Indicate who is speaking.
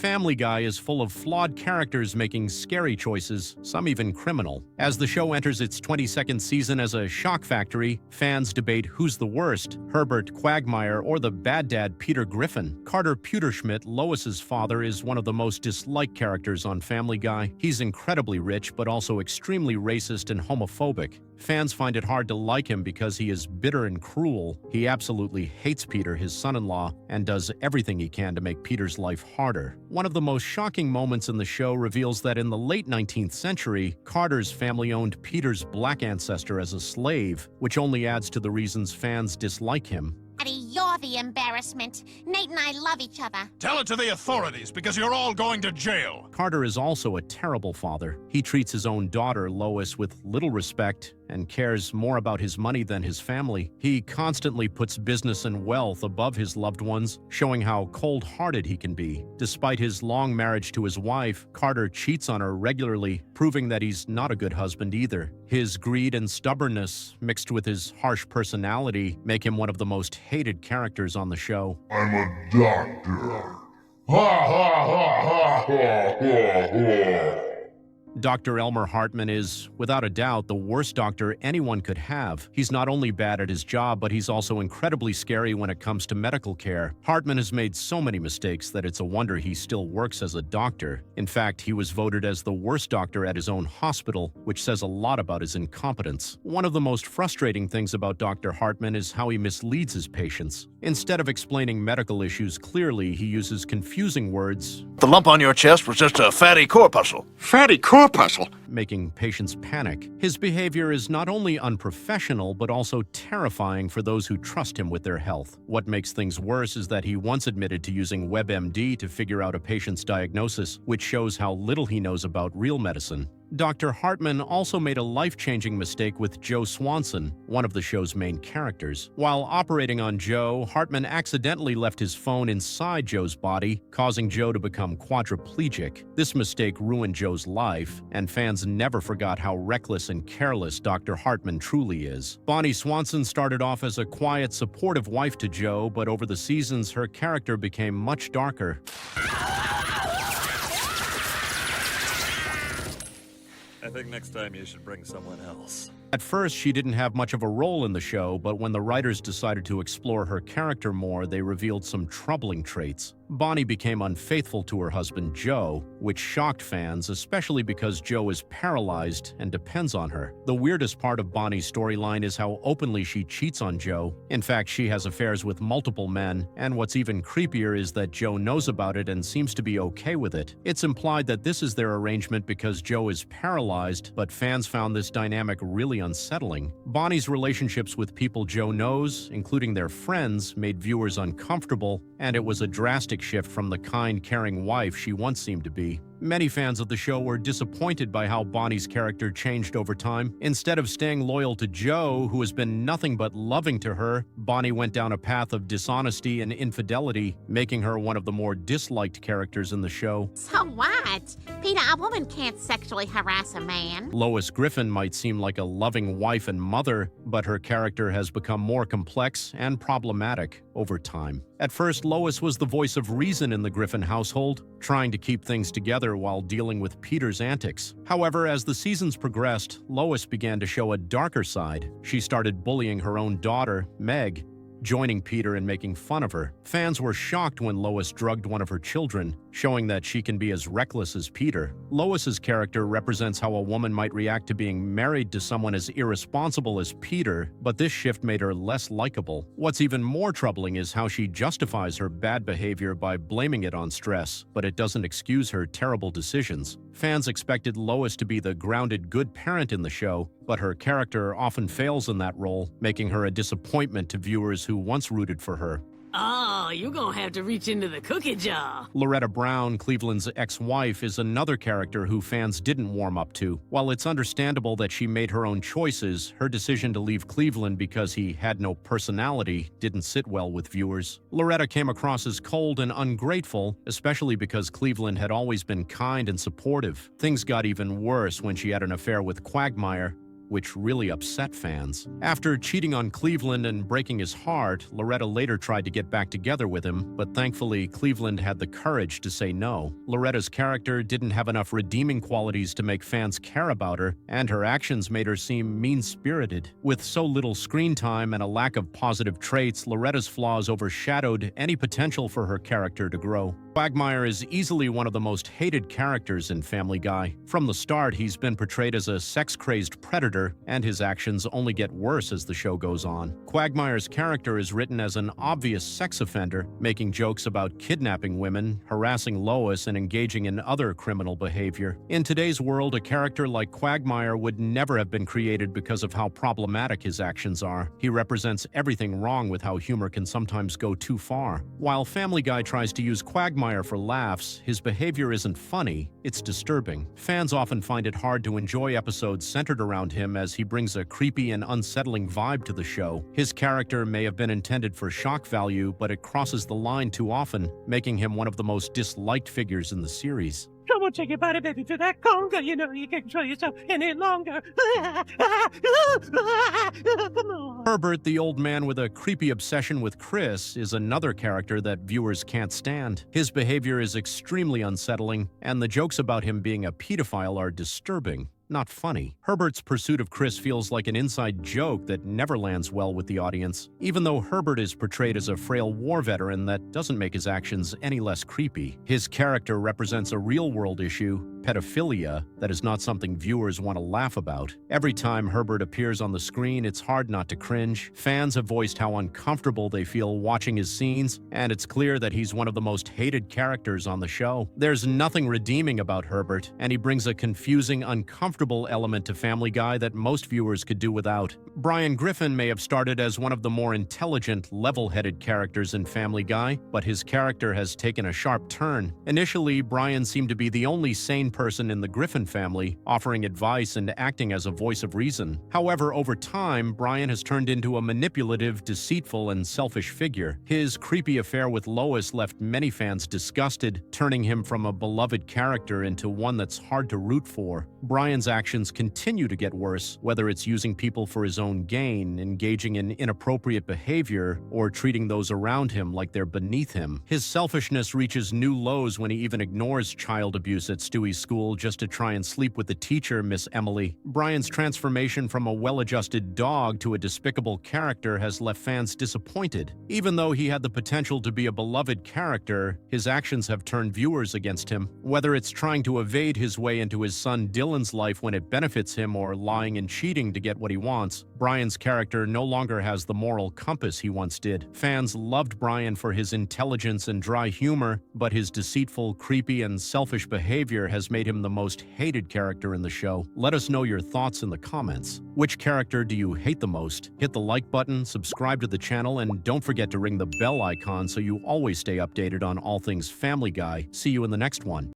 Speaker 1: Family Guy is full of flawed characters making scary choices, some even criminal. As the show enters its 22nd season as a shock factory, fans debate who's the worst, Herbert, Quagmire, or the bad dad Peter Griffin. Carter Pewterschmidt, Lois's father, is one of the most disliked characters on Family Guy. He's incredibly rich, but also extremely racist and homophobic. Fans find it hard to like him because he is bitter and cruel. He absolutely hates Peter, his son-in-law, and does everything he can to make Peter's life harder. One of the most shocking moments in the show reveals that in the late 19th century, Carter's family owned Peter's black ancestor as a slave, which only adds to the reasons fans dislike him.
Speaker 2: Daddy, you're the embarrassment. Nate and I love each other.
Speaker 3: Tell it to the authorities, because you're all going to jail.
Speaker 1: Carter is also a terrible father. He treats his own daughter, Lois, with little respect and cares more about his money than his family. He constantly puts business and wealth above his loved ones, showing how cold-hearted he can be. Despite his long marriage to his wife, Carter cheats on her regularly, proving that he's not a good husband either. His greed and stubbornness, mixed with his harsh personality, make him one of the most hated characters on the show.
Speaker 4: I'm a doctor. Ha ha ha ha ha ha ha.
Speaker 1: Dr. Elmer Hartman is, without a doubt, the worst doctor anyone could have. He's not only bad at his job, but he's also incredibly scary when it comes to medical care. Hartman has made so many mistakes that it's a wonder he still works as a doctor. In fact, he was voted as the worst doctor at his own hospital, which says a lot about his incompetence. One of the most frustrating things about Dr. Hartman is how he misleads his patients. Instead of explaining medical issues clearly, he uses confusing words.
Speaker 5: The lump on your chest was just a fatty corpuscle.
Speaker 6: Fatty corpuscle?
Speaker 1: Making patients panic. His behavior is not only unprofessional, but also terrifying for those who trust him with their health. What makes things worse is that he once admitted to using WebMD to figure out a patient's diagnosis, which shows how little he knows about real medicine. Dr. Hartman also made a life-changing mistake with Joe Swanson, one of the show's main characters. While operating on Joe, Hartman accidentally left his phone inside Joe's body, causing Joe to become quadriplegic. This mistake ruined Joe's life, and fans never forgot how reckless and careless Dr. Hartman truly is. Bonnie Swanson started off as a quiet, supportive wife to Joe, but over the seasons, her character became much darker.
Speaker 7: I think next time you should bring someone else.
Speaker 1: At first, she didn't have much of a role in the show, but when the writers decided to explore her character more, they revealed some troubling traits. Bonnie became unfaithful to her husband, Joe, which shocked fans, especially because Joe is paralyzed and depends on her. The weirdest part of Bonnie's storyline is how openly she cheats on Joe. In fact, she has affairs with multiple men, and what's even creepier is that Joe knows about it and seems to be okay with it. It's implied that this is their arrangement because Joe is paralyzed, but fans found this dynamic really unsettling. Bonnie's relationships with people Joe knows, including their friends, made viewers uncomfortable, and it was a drastic shift from the kind, caring wife she once seemed to be. Many fans of the show were disappointed by how Bonnie's character changed over time. Instead of staying loyal to Joe, who has been nothing but loving to her, Bonnie went down a path of dishonesty and infidelity, making her one of the more disliked characters in the show.
Speaker 2: So what? Peter, a woman can't sexually harass a man.
Speaker 1: Lois Griffin might seem like a loving wife and mother, but her character has become more complex and problematic over time. At first, Lois was the voice of reason in the Griffin household, trying to keep things together while dealing with Peter's antics. However, as the seasons progressed, Lois began to show a darker side. She started bullying her own daughter, Meg, joining Peter and making fun of her. Fans were shocked when Lois drugged one of her children, showing that she can be as reckless as Peter. Lois's character represents how a woman might react to being married to someone as irresponsible as Peter, but this shift made her less likable. What's even more troubling is how she justifies her bad behavior by blaming it on stress, but it doesn't excuse her terrible decisions. Fans expected Lois to be the grounded good parent in the show, but her character often fails in that role, making her a disappointment to viewers who once rooted for her.
Speaker 8: Oh, you're gonna have to reach into the cookie jar.
Speaker 1: Loretta Brown, Cleveland's ex-wife, is another character who fans didn't warm up to. While it's understandable that she made her own choices, her decision to leave Cleveland because he had no personality didn't sit well with viewers. Loretta came across as cold and ungrateful, especially because Cleveland had always been kind and supportive. Things got even worse when she had an affair with Quagmire. which really upset fans. After cheating on Cleveland and breaking his heart, Loretta later tried to get back together with him, but thankfully Cleveland had the courage to say no. Loretta's character didn't have enough redeeming qualities to make fans care about her, and her actions made her seem mean-spirited. With so little screen time and a lack of positive traits, Loretta's flaws overshadowed any potential for her character to grow. Quagmire is easily one of the most hated characters in Family Guy. From the start, he's been portrayed as a sex-crazed predator, and his actions only get worse as the show goes on. Quagmire's character is written as an obvious sex offender, making jokes about kidnapping women, harassing Lois, and engaging in other criminal behavior. In today's world, a character like Quagmire would never have been created because of how problematic his actions are. He represents everything wrong with how humor can sometimes go too far. While Family Guy tries to use Quagmire for laughs, his behavior isn't funny, it's disturbing. Fans often find it hard to enjoy episodes centered around him as he brings a creepy and unsettling vibe to the show. His character may have been intended for shock value, but it crosses the line too often, making him one of the most disliked figures in the series.
Speaker 6: Come on, take your body, baby, to that conga. You know you can't control yourself any longer. Come on.
Speaker 1: Herbert, the old man with a creepy obsession with Chris, is another character that viewers can't stand. His behavior is extremely unsettling, and the jokes about him being a pedophile are disturbing, not funny. Herbert's pursuit of Chris feels like an inside joke that never lands well with the audience. Even though Herbert is portrayed as a frail war veteran, that doesn't make his actions any less creepy. His character represents a real-world issue, pedophilia, that is not something viewers want to laugh about. Every time Herbert appears on the screen, it's hard not to cringe. Fans have voiced how uncomfortable they feel watching his scenes, and it's clear that he's one of the most hated characters on the show. There's nothing redeeming about Herbert, and he brings a confusing, uncomfortable element to Family Guy that most viewers could do without. Brian Griffin may have started as one of the more intelligent, level-headed characters in Family Guy, but his character has taken a sharp turn. Initially, Brian seemed to be the only sane person in the Griffin family, offering advice and acting as a voice of reason. However, over time, Brian has turned into a manipulative, deceitful, and selfish figure. His creepy affair with Lois left many fans disgusted, turning him from a beloved character into one that's hard to root for. Brian's actions continue to get worse, whether it's using people for his own gain, engaging in inappropriate behavior, or treating those around him like they're beneath him. His selfishness reaches new lows when he even ignores child abuse at Stewie's school just to try and sleep with the teacher, Miss Emily. Brian's transformation from a well-adjusted dog to a despicable character has left fans disappointed. Even though he had the potential to be a beloved character, his actions have turned viewers against him. Whether it's trying to evade his way into his son Dylan's life when it benefits him or lying and cheating to get what he wants, Brian's character no longer has the moral compass he once did. Fans loved Brian for his intelligence and dry humor, but his deceitful, creepy, and selfish behavior has made him the most hated character in the show. Let us know your thoughts in the comments. Which character do you hate the most? Hit the like button, subscribe to the channel, and don't forget to ring the bell icon so you always stay updated on all things Family Guy. See you in the next one.